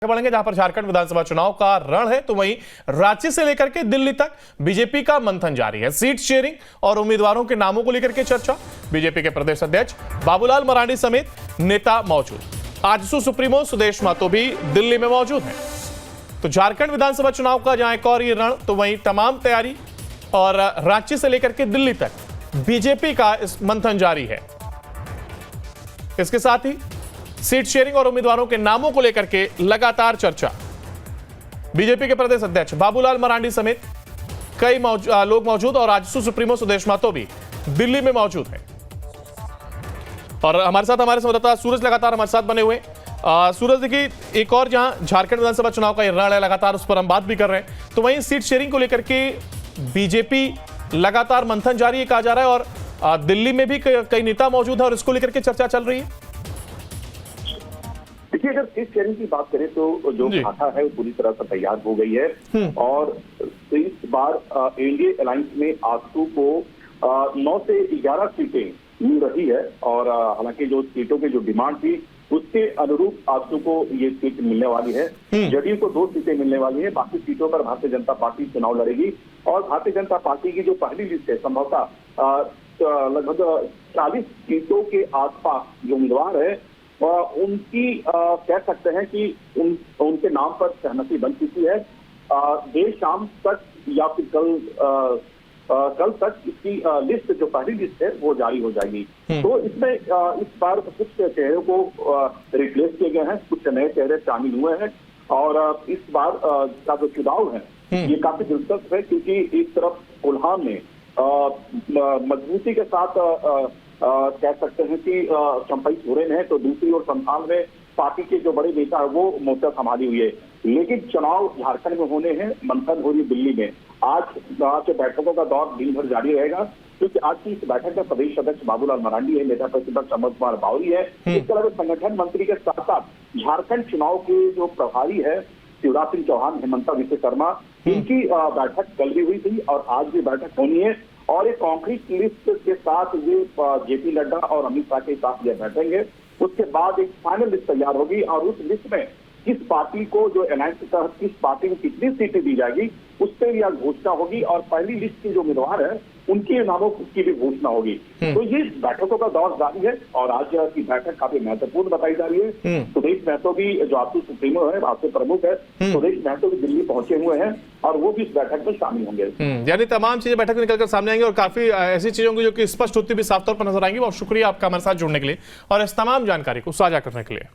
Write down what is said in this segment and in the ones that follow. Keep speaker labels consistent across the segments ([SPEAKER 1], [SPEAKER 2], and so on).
[SPEAKER 1] बढ़ेंगे जहां पर झारखंड विधानसभा चुनाव का रण है, तो वहीं रांची से लेकर के दिल्ली तक बीजेपी का मंथन जारी है। सीट शेयरिंग और उम्मीदवारों के नामों को लेकर के चर्चा। बीजेपी के प्रदेश अध्यक्ष बाबूलाल मरांडी समेत नेता मौजूद। आजसू सुप्रीमो सुदेश महतो भी दिल्ली में मौजूद हैं। तो झारखंड विधानसभा चुनाव का जहां एक और ये रण, तो वहीं तमाम तैयारी और रांची से लेकर के दिल्ली तक बीजेपी का इस मंथन जारी है। इसके साथ ही सीट शेयरिंग और उम्मीदवारों के नामों को लेकर के लगातार चर्चा। बीजेपी के प्रदेश अध्यक्ष बाबूलाल मरांडी समेत कई लोग मौजूद और आजसू सुप्रीमो सुदेश महतो भी दिल्ली में मौजूद हैं। और हमारे संवाददाता सूरज लगातार हमारे साथ बने हुए। सूरज, देखिए, एक और जहां झारखंड विधानसभा चुनाव का रण है, लगातार उस पर हम बात भी कर रहे हैं, तो वहीं सीट शेयरिंग को लेकर के बीजेपी लगातार मंथन जारी कहा जा रहा है और दिल्ली में भी कई नेता मौजूद है और इसको लेकर के चर्चा चल रही है।
[SPEAKER 2] देखिए, अगर सीट शेयरिंग की बात करें तो जो खाका है वो पूरी तरह से तैयार हो गई है और इस बार एनडीए अलायंस में आजसू को 9 से 11 सीटें मिल रही है और हालांकि जो सीटों की जो डिमांड थी उसके अनुरूप आजसू को ये सीट मिलने वाली है। जदयू को 2 सीटें मिलने वाली है, बाकी सीटों पर भारतीय जनता पार्टी चुनाव लड़ेगी और भारतीय जनता पार्टी की जो पहली लिस्ट है संभवतः लगभग 40 सीटों के आसपास जो उम्मीदवार है उनकी कह सकते हैं कि उनके नाम पर सहमति बन चुकी है। देर शाम तक या फिर कल तक इसकी लिस्ट जो पहली लिस्ट है वो जारी हो जाएगी। तो इसमें इस बार कुछ चेहरों को रिप्लेस किए गए हैं, कुछ नए चेहरे शामिल हुए हैं और इस बार का जो चुनाव है ये काफी दिलचस्प है क्योंकि एक तरफ कोल्हान में मजबूती के साथ कह सकते हैं कि चंपई सोरेन है, तो दूसरी ओर संथाल में पार्टी के जो बड़े नेता है वो मोर्चा संभाली हुई है। लेकिन चुनाव झारखंड में होने हैं, मंथन हो रही दिल्ली में। आज बैठकों का दौर दिन भर जारी रहेगा क्योंकि आज की इस बैठक में प्रदेश अध्यक्ष बाबूलाल मरांडी है, नेता प्रतिपक्ष अमर कुमार बावरी है, इसके अलावा संगठन मंत्री के साथ साथ झारखंड चुनाव के जो प्रभारी है शिवराज सिंह चौहान, हेमंता विश्वकर्मा, इनकी बैठक कल भी हुई थी और आज भी बैठक होनी है और एक कॉन्क्रीट लिस्ट के साथ ये जेपी नड्डा और अमित शाह के साथ ये बैठेंगे। उसके बाद एक फाइनल लिस्ट तैयार होगी और उस लिस्ट में किस पार्टी को जो अलायंस के तहत किस पार्टी को कितनी सीटें दी जाएगी उस पर यह घोषणा होगी और पहली लिस्ट के जो उम्मीदवार है उनके नामों की भी घोषणा होगी। तो ये बैठकों का दौर जारी है और आज की बैठक काफी महत्वपूर्ण बताई जा रही है। सुदेश महतो भी जो आजसू सुप्रीमो है, आपसे प्रमुख है, सुदेश महतो भी दिल्ली पहुंचे हुए हैं और वो भी इस बैठक में शामिल होंगे।
[SPEAKER 1] यानी तमाम चीजें बैठक में निकलकर सामने आएंगी और काफी ऐसी चीजों की जो कि स्पष्ट होती भी साफ तौर पर नजर आएंगी। और शुक्रिया आपका हमारे साथ जुड़ने के लिए और इस तमाम जानकारी को साझा करने के लिए।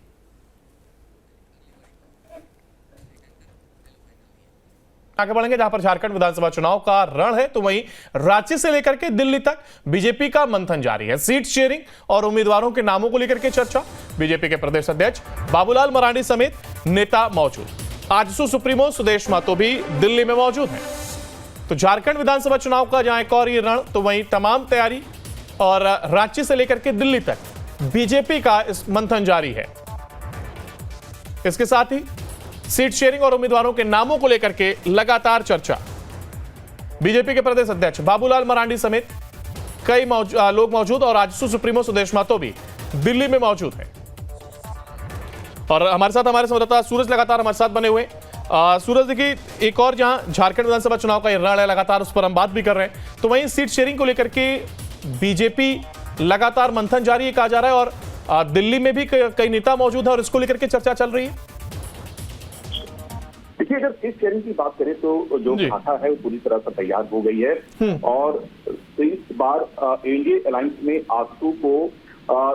[SPEAKER 1] आगे बढ़ेंगे जहां पर झारखंड विधानसभा चुनाव का रण है, तो वहीं रांची से लेकर के दिल्ली तक बीजेपी का मंथन जारी है। सीट शेयरिंग और उम्मीदवारों के नामों को लेकर के चर्चा। बीजेपी के प्रदेश अध्यक्ष बाबूलाल मरांडी समेत नेता मौजूद। आजसू सुप्रीमो सुदेश महतो भी दिल्ली में मौजूद हैं। तो झारखंड विधानसभा चुनाव का जहां एक और ये रण, तो वहीं तमाम तैयारी और रांची से लेकर के दिल्ली तक बीजेपी का इस मंथन जारी है। इसके साथ ही सीट शेयरिंग और उम्मीदवारों के नामों को लेकर के लगातार चर्चा। बीजेपी के प्रदेश अध्यक्ष बाबूलाल मरांडी समेत कई लोग मौजूद और सुप्रीमो सुदेश महतो भी दिल्ली में मौजूद हैं। और हमारे संवाददाता सूरज लगातार हमारे साथ बने हुए। सूरज, देखिए, एक और जहां झारखंड विधानसभा चुनाव का रण है, लगातार उस पर हम बात भी कर रहे हैं, तो वहीं सीट शेयरिंग को लेकर के बीजेपी लगातार मंथन जारी कहा जा रहा है और दिल्ली में भी कई नेता मौजूद है और इसको लेकर के चर्चा चल रही है।
[SPEAKER 2] देखिए, अगर सीट शेयरिंग की बात करें तो जो खाका है वो पूरी तरह से तैयार हो गई है और इस बार एनडीए अलायंस में आजसू को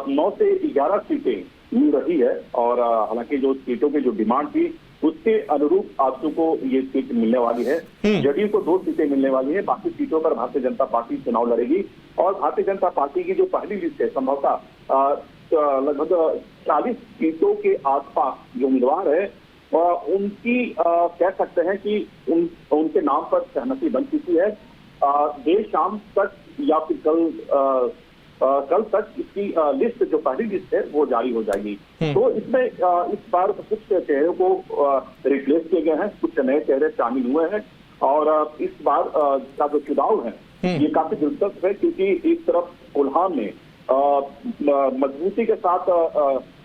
[SPEAKER 2] 9 से 11 सीटें मिल रही है और हालांकि जो सीटों की जो डिमांड थी उसके अनुरूप आजसू को ये सीट मिलने वाली है। जदयू को 2 सीटें मिलने वाली है, बाकी सीटों पर भारतीय जनता पार्टी चुनाव लड़ेगी और भारतीय जनता पार्टी की जो पहली लिस्ट है संभवतः लगभग 40 सीटों के आसपास जो उम्मीदवार है उनकी कह सकते हैं कि उनके नाम पर सहमति बन चुकी है। देर शाम तक या फिर कल तक इसकी लिस्ट जो पहली लिस्ट है वो जारी हो जाएगी। तो इसमें इस बार कुछ चेहरों को रिप्लेस किए गए हैं, कुछ नए चेहरे शामिल हुए हैं और इस बार का जो चुनाव है ये काफी दिलचस्प है क्योंकि एक तरफ कोल्हान में मजबूती के साथ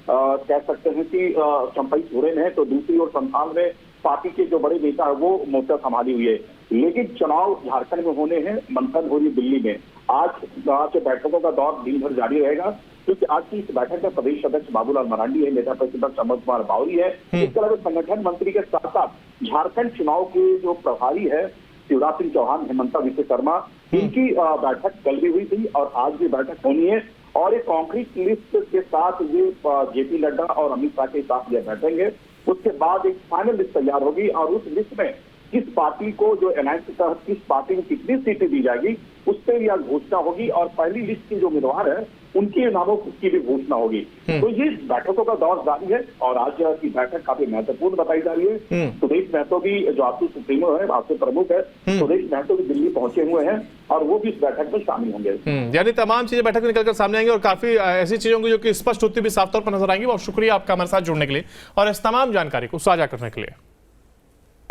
[SPEAKER 2] कह सकते हैं कि चंपई सोरेन है, तो दूसरी ओर संथाल में पार्टी के जो बड़े नेता है वो मोर्चा संभाली हुई है। लेकिन चुनाव झारखंड में होने हैं, मंथन हो रही दिल्ली में। आज बैठकों का दौर दिन भर जारी रहेगा, क्योंकि आज की इस बैठक में प्रदेश अध्यक्ष बाबूलाल मरांडी है, नेता प्रतिपक्ष अमर कुमार बावरी है, इसके अलावा संगठन मंत्री के साथ साथ झारखंड चुनाव के जो प्रभारी है शिवराज सिंह चौहान, हेमंता विश्वकर्मा, इनकी बैठक कल भी हुई थी और आज भी बैठक होनी है। और एक कॉन्क्रीट लिस्ट के साथ ये जेपी नड्डा और अमित शाह के साथ ये बैठेंगे। उसके बाद एक फाइनल लिस्ट तैयार होगी और उस लिस्ट में किस पार्टी को जो अलायंस के तहत किस पार्टी को कितनी सीटें दी जाएगी उस पर यह घोषणा होगी और पहली लिस्ट के जो उम्मीदवार है उनके नामों की भी घोषणा होगी। तो ये बैठकों का दौर जारी है और आज की बैठक काफी महत्वपूर्ण बताई जा रही है। सुदेश महतो भी जो आपसी सुप्रीमो है, आपसे प्रमुख है, सुदेश महतो भी दिल्ली पहुंचे हुए हैं और वो भी इस बैठक में शामिल होंगे।
[SPEAKER 1] यानी तमाम चीजें बैठक में निकलकर सामने आएंगी और काफी ऐसी चीजों की जो कि स्पष्ट होती भी साफ तौर पर नजर आएंगी। बहुत शुक्रिया आपका हमारे साथ जुड़ने के लिए और इस तमाम जानकारी को साझा करने के लिए।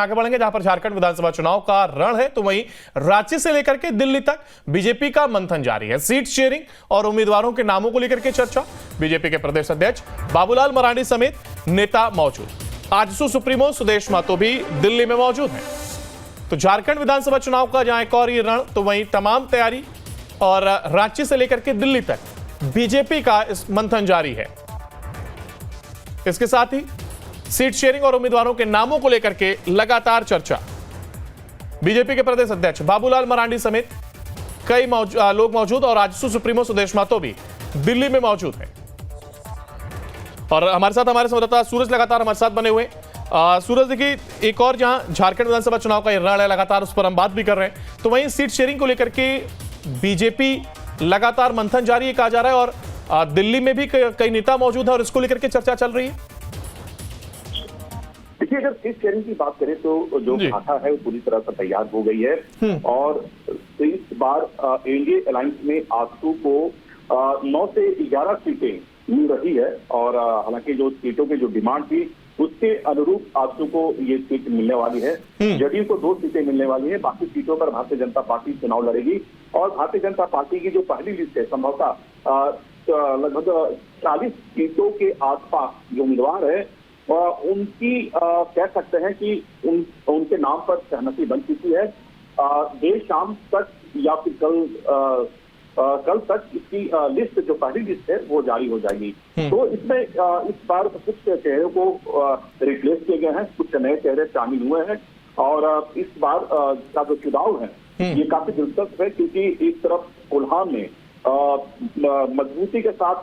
[SPEAKER 1] आगे बढ़ेंगे जहां पर झारखंड विधानसभा चुनाव का रण है, तो वहीं रांची से लेकर के दिल्ली तक बीजेपी का मंथन जारी है। सीट शेयरिंग और उम्मीदवारों के नामों को लेकर के चर्चा। बीजेपी के प्रदेश अध्यक्ष बाबूलाल मरांडी समेत नेता मौजूद। आजसू सुप्रीमो सुदेश महतो भी दिल्ली में मौजूद हैं। तो झारखंड विधानसभा चुनाव का जहां एक और ये रण, तो वहीं तमाम तैयारी और रांची से लेकर के दिल्ली तक बीजेपी का इस मंथन जारी है। इसके साथ ही सीट शेयरिंग और उम्मीदवारों के नामों को लेकर के लगातार चर्चा। बीजेपी के प्रदेश अध्यक्ष बाबूलाल मरांडी समेत कई लोग मौजूद और आजसू सुप्रीमो सुदेश महतो भी दिल्ली में मौजूद हैं। और हमारे साथ हमारे संवाददाता सूरज लगातार हमारे साथ बने हुए। सूरज, देखिए एक और जहां झारखंड विधानसभा चुनाव का रण है, लगातार उस पर हम बात भी कर रहे हैं, तो वहीं सीट शेयरिंग को लेकर के बीजेपी लगातार मंथन जारी कहा जा रहा है और दिल्ली में भी कई नेता मौजूद है और इसको लेकर के चर्चा चल रही है।
[SPEAKER 2] देखिए, अगर सीट शेयरिंग की बात करें तो जो खाका है वो पूरी तरह से तैयार हो गई है और इस बार एनडीए अलायंस में आजसू को 9 से 11 सीटें मिल रही है और हालांकि जो सीटों की जो डिमांड थी उसके अनुरूप आजसू को ये सीट मिलने वाली है। जदयू को 2 सीटें मिलने वाली है, बाकी सीटों पर भारतीय जनता पार्टी चुनाव लड़ेगी और भारतीय जनता पार्टी की जो पहली लिस्ट है संभवतः लगभग 40 सीटों के आसपास जो उम्मीदवार है उनकी कह सकते हैं कि उनके नाम पर सहमति बन चुकी है। देर शाम तक या फिर कल तक इसकी लिस्ट जो पहली लिस्ट है वो जारी हो जाएगी। तो इसमें इस बार कुछ चेहरों को रिप्लेस किए गए हैं, कुछ नए चेहरे शामिल हुए हैं और इस बार का जो चुनाव है ये काफी दिलचस्प है, क्योंकि एक तरफ कोल्हान में मजबूती के साथ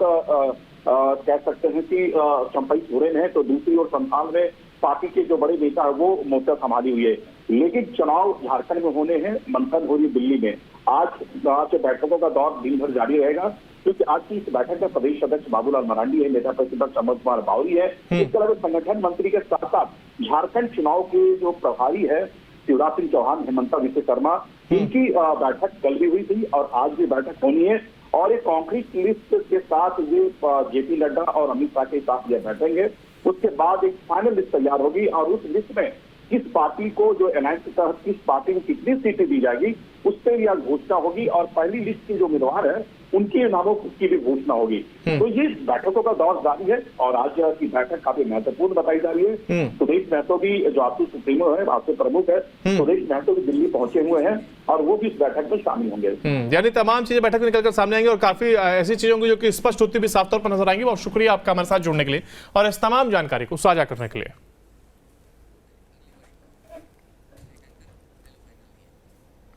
[SPEAKER 2] कह सकते हैं कि चंपई सोरेन है, तो दूसरी ओर संथाल में पार्टी के जो बड़े नेता है वो मोर्चा संभाली हुई है। लेकिन चुनाव झारखंड में होने हैं, मंथन हो रही दिल्ली में। आज बैठकों का दौर दिन भर जारी रहेगा, क्योंकि आज की इस बैठक में प्रदेश अध्यक्ष बाबूलाल मरांडी है, नेता प्रतिपक्ष अमर कुमार बावरी है, इसके अलावा संगठन मंत्री के साथ साथ झारखंड चुनाव के जो प्रभारी है शिवराज सिंह चौहान, हेमंता विश्वकर्मा, इनकी बैठक कल भी हुई थी और आज भी बैठक होनी है। और एक कॉन्क्रीट लिस्ट के साथ ये जेपी नड्डा और अमित शाह के साथ ये बैठेंगे। उसके बाद एक फाइनल लिस्ट तैयार होगी और उस लिस्ट में किस पार्टी को जो अलायंस के तहत किस पार्टी को कितनी सीटें दी जाएगी उस पर यह घोषणा होगी और पहली लिस्ट के जो उम्मीदवार है उनके नामों की भी घोषणा होगी। तो ये बैठकों का दौर जारी है और आज की बैठक काफी महत्वपूर्ण बताई जा रही है। सुदेश महतो भी जो आपसी सुप्रीमो है, आपसे प्रमुख है, सुदेश महतो भी दिल्ली पहुंचे हुए हैं और वो भी इस बैठक में शामिल होंगे।
[SPEAKER 1] यानी तमाम चीजें बैठक में निकलकर सामने आएंगी और काफी ऐसी चीजों की जो कि स्पष्ट होती भी साफ तौर पर नजर आएंगी। बहुत शुक्रिया आपका हमारे साथ जुड़ने के लिए और इस तमाम जानकारी को साझा करने के लिए।